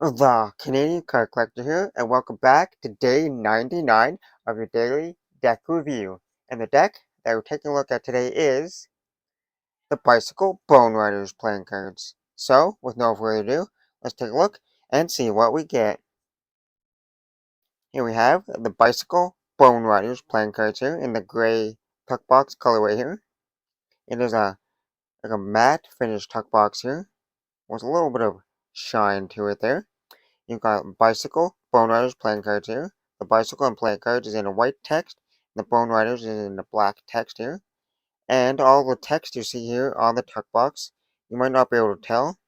The Canadian Card Collector here, and welcome back to day 99 of your daily deck review. And the deck that we're taking a look at today is the Bicycle Bone Riders playing cards. So, with no further ado, let's take a look and see what we get. Here we have the Bicycle Bone Riders playing cards here in the gray tuck box colorway here. It is like a matte finish tuck box here with a little bit of shine to it there. You've got Bicycle, Bone Riders playing cards here. The Bicycle and playing cards is in a white text. The Bone Riders is in a black text here. And all the text you see here on the tuck box, you might not be able to tell,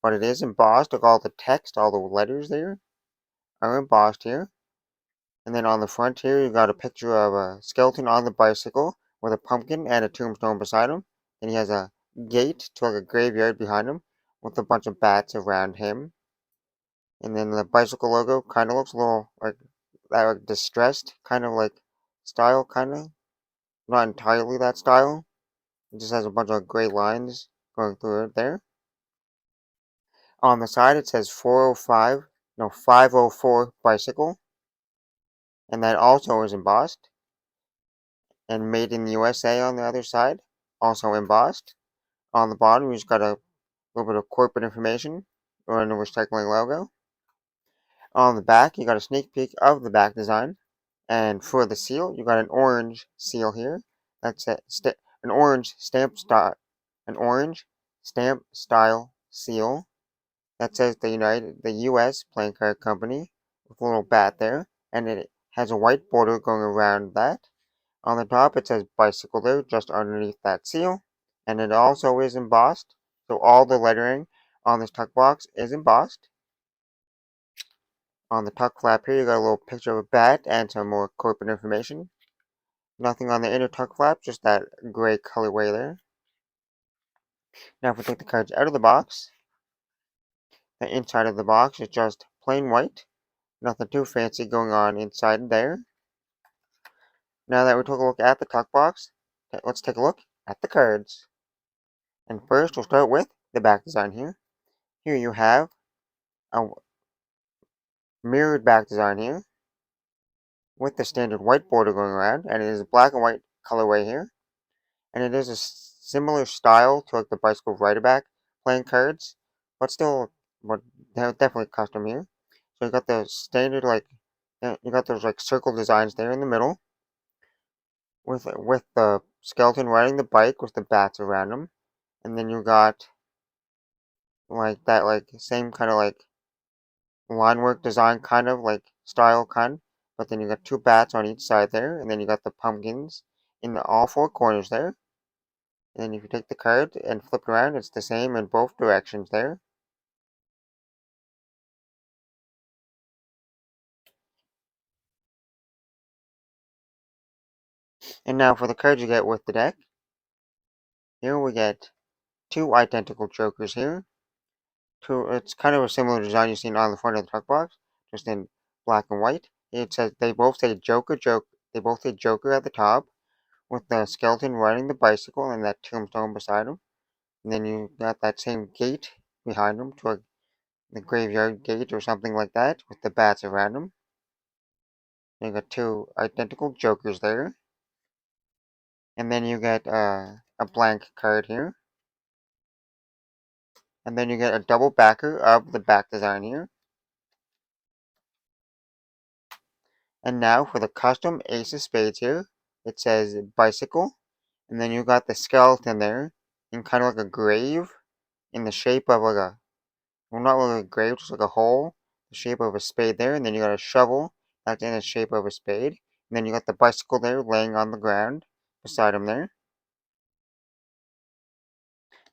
but it is embossed. Like all the text, all the letters there are embossed here. And then on the front here, you got a picture of a skeleton on the bicycle with a pumpkin and a tombstone beside him. And he has a gate to like a graveyard behind him with a bunch of bats around him. And then the bicycle logo kind of looks a little like that, like distressed kind of like style, kind of not entirely that style. It just has a bunch of gray lines going through it there. On the side it says 405, no 504 bicycle, and that also is embossed. And made in the USA on the other side, also embossed. On the bottom, you just got a little bit of corporate information or a recycling logo. On the back, you got a sneak peek of the back design. And for the seal, you got an orange seal here. That's an orange stamp style seal that says the U.S. playing card company with a little bat there, and it has a white border going around that. On the top, it says bicycle there, just underneath that seal, and it also is embossed. So all the lettering on this tuck box is embossed. On the tuck flap here, you got a little picture of a bat and some more corporate information. Nothing on the inner tuck flap, just that gray colorway there. Now if we take the cards out of the box, the inside of the box is just plain white. Nothing too fancy going on inside there. Now that we took a look at the tuck box, let's take a look at the cards. And first we'll start with the back design here. Here you have a mirrored back design here with the standard white border going around, and it is a black and white colorway here. And it is a similar style to like the bicycle rider back playing cards, but still, but definitely custom here. So you got the standard you got those like circle designs there in the middle, with the skeleton riding the bike with the bats around him, and then you got like that like same kind of like line work design kind of like style kind, but then you got two bats on each side there, and then you got the pumpkins in all four corners there. And then if you take the card and flip it around, it's the same in both directions there. And now for the cards you get with the deck. Here we get two identical jokers here. It's kind of a similar design you've seen on the front of the tuck box, just in black and white. It says they both say Joker. They both say Joker at the top, with the skeleton riding the bicycle and that tombstone beside him. And then you got that same gate behind him, to the graveyard gate or something like that, with the bats around him. You got two identical jokers there. And then you get a blank card here. And then you get a double backer of the back design here. And now for the custom Ace of Spades here. It says bicycle. And then you got the skeleton there in kind of like a grave in the shape of like a, well, not like a grave, just like a hole, the shape of a spade there. And then you got a shovel that's in the shape of a spade. And then you got the bicycle there laying on the ground beside him there.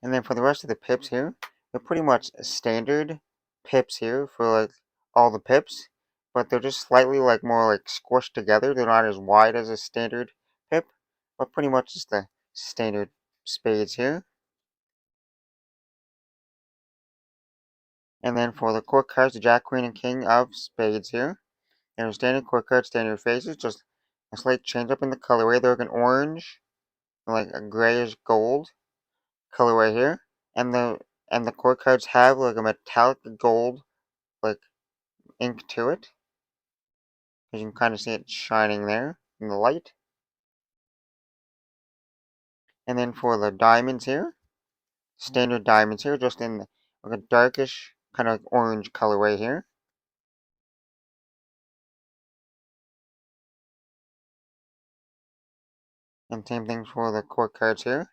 And then for the rest of the pips here, they're pretty much standard pips here for like all the pips, but they're just slightly like more like squished together. They're not as wide as a standard pip, but pretty much just the standard spades here. And then for the court cards, the Jack, Queen, and King of Spades here. And standard court cards, standard faces, just a slight change up in the colorway. They're like an orange, like a grayish gold colorway here. And the court cards have like a metallic gold like ink to it. As you can kind of see it shining there in the light. And then for the diamonds here, standard diamonds here, just in like a darkish kind of orange colorway here. And same thing for the court cards here.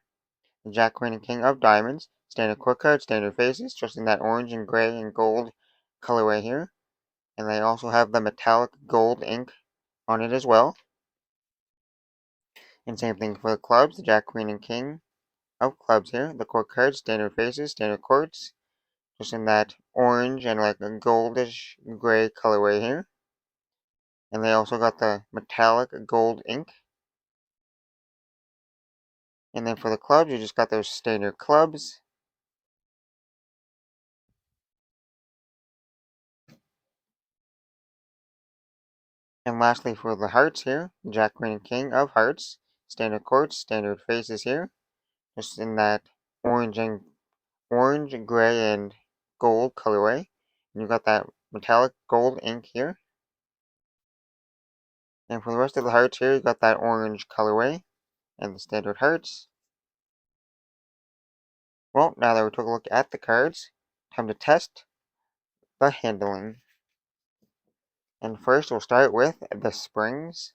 The Jack, Queen, and King of Diamonds. Standard court card, standard faces, just in that orange and gray and gold colorway here. And they also have the metallic gold ink on it as well. And same thing for the clubs, the Jack, Queen, and King of Clubs here. The court cards, standard faces, standard courts, just in that orange and like a goldish gray colorway here. And they also got the metallic gold ink. And then for the clubs, you just got those standard clubs. And lastly, for the hearts here, Jack, Queen, and King of Hearts, standard courts, standard faces here, just in that orange, gray, and gold colorway. And you got that metallic gold ink here. And for the rest of the hearts here, you got that orange colorway and the standard hearts. Well, now that we took a look at the cards, time to test the handling. And first, we'll start with the springs.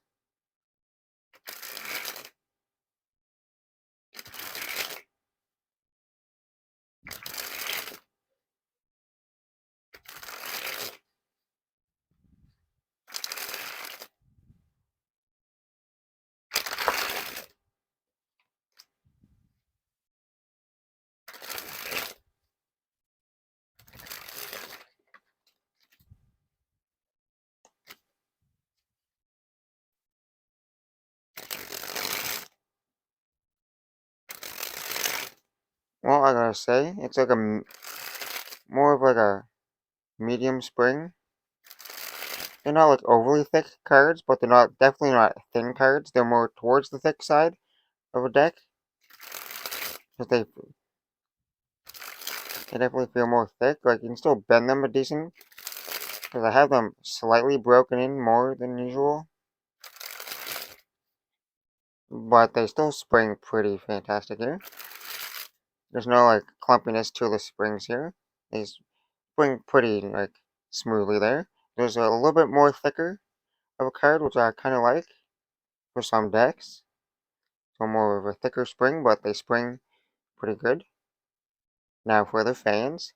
Well, I gotta say, it's like more of like a medium spring. They're not like overly thick cards, but they're not definitely not thin cards. They're more towards the thick side of a deck. But they definitely feel more thick. Like you can still bend them a decent, because I have them slightly broken in more than usual. But they still spring pretty fantastic here. There's no like clumpiness to the springs here. They spring pretty like smoothly there. There's a little bit more thicker of a card, which I kind of like for some decks. So more of a thicker spring, but they spring pretty good. Now for the fans.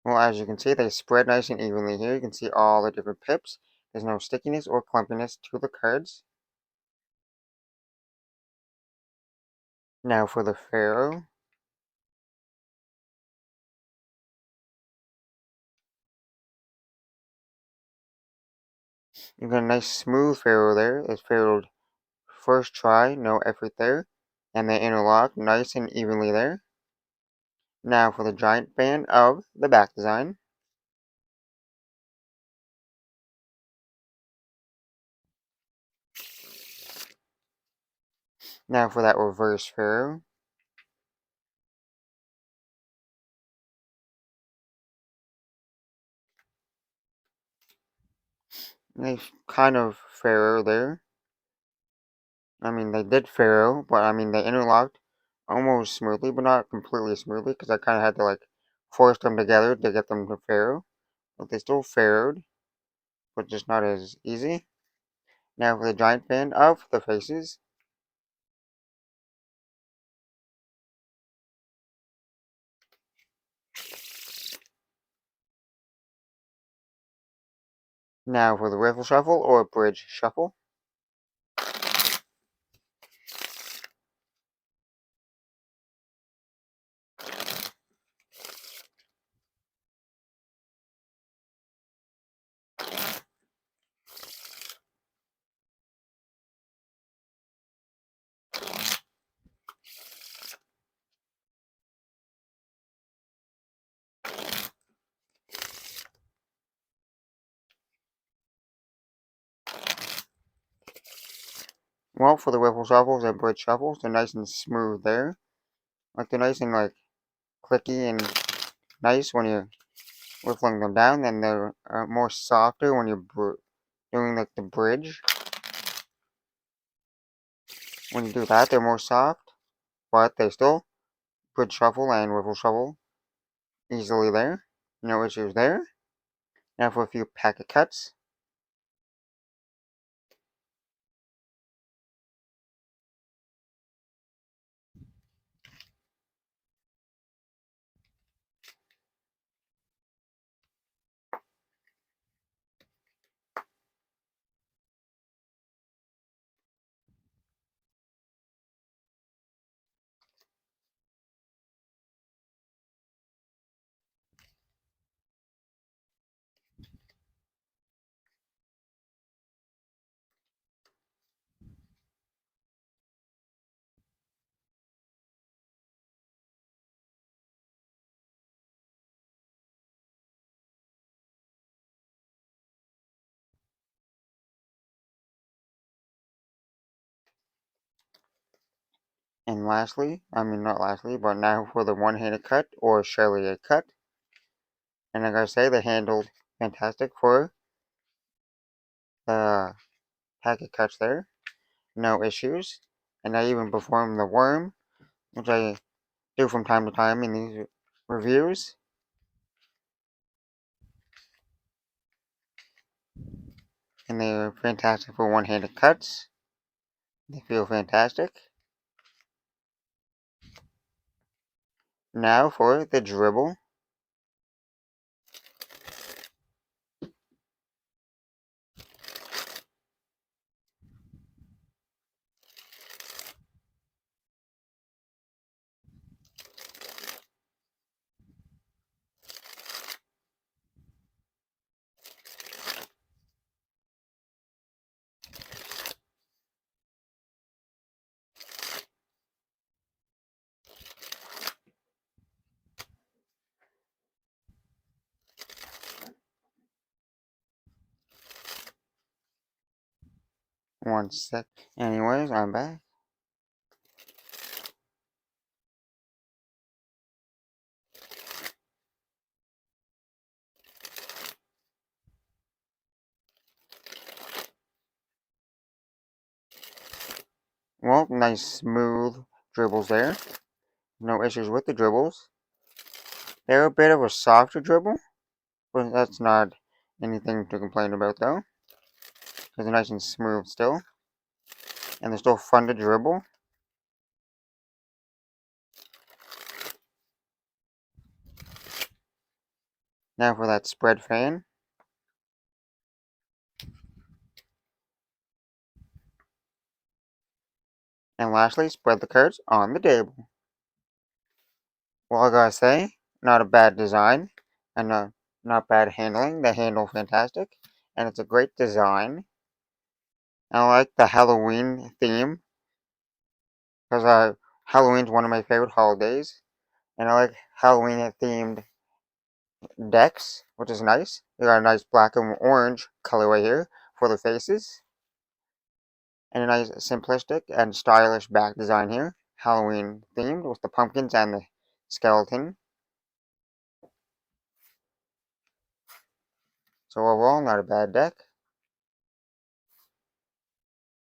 Well, as you can see, they spread nice and evenly here. You can see all the different pips. There's no stickiness or clumpiness to the cards. Now for the Pharaoh. You got a nice smooth Pharaoh there. It's Pharaohed first try, no effort there. And they interlock nice and evenly there. Now for the giant fan of the back design. Now for that reverse Pharaoh. Nice kind of Pharaoh there. I mean, they did Pharaoh, but I mean, they interlocked almost smoothly, but not completely smoothly, because I kind of had to like force them together to get them to Pharaoh. But they still Pharaohed, but just not as easy. Now for the giant fan of the faces. Now for the riffle shuffle or bridge shuffle. Well, for the wiffle shuffles and bridge shuffles, they're nice and smooth there. Like they're nice and like clicky and nice when you're whiffling them down, and they're more softer when you're doing like the bridge. When you do that, they're more soft, but they still bridge shuffle and wiffle shuffle easily there. No issues there. Now for a few packet cuts. And lastly, not lastly, but now for the one-handed cut or Charlier cut. And like I say, they handled fantastic for the packet cuts there. No issues. And I even performed the worm, which I do from time to time in these reviews. And they're fantastic for one-handed cuts. They feel fantastic. Now for the dribble. One sec. Anyways, I'm back. Well, nice smooth dribbles there. No issues with the dribbles. They're a bit of a softer dribble, but that's not anything to complain about though. Because they're nice and smooth still. And they're still fun to dribble. Now for that spread fan. And lastly, spread the cards on the table. Well, I gotta say, not a bad design, and not bad handling. They handle fantastic, and it's a great design. I like the Halloween theme, because Halloween's one of my favorite holidays, and I like Halloween themed decks, which is nice. They got a nice black and orange colorway here for the faces, and a nice simplistic and stylish back design here, Halloween themed with the pumpkins and the skeleton. So overall, not a bad deck.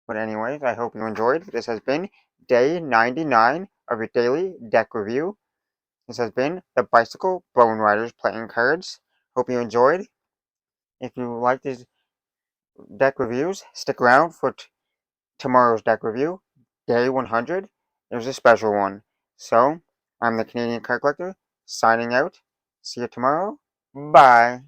But anyways, I hope you enjoyed. This has been day 99 of your daily deck review. This has been the Bicycle Bone Riders playing cards. Hope you enjoyed. If you like these deck reviews, stick around for tomorrow's deck review, day 100. There's a special one. So, I'm the Canadian Card Collector, signing out. See you tomorrow. Bye.